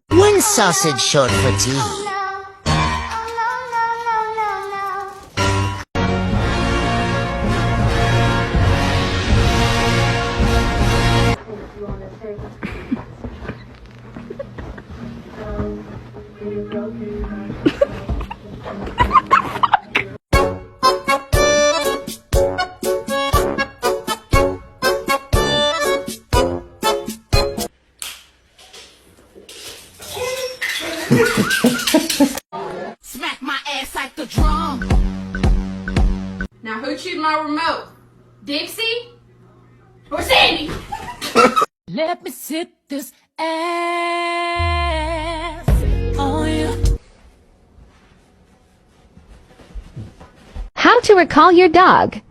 One sausage short for tea. Smack my ass like the drum. Now who chewed my remote? Dixie? Or Sandy? Let me sit this ass on you. How to recall your dog.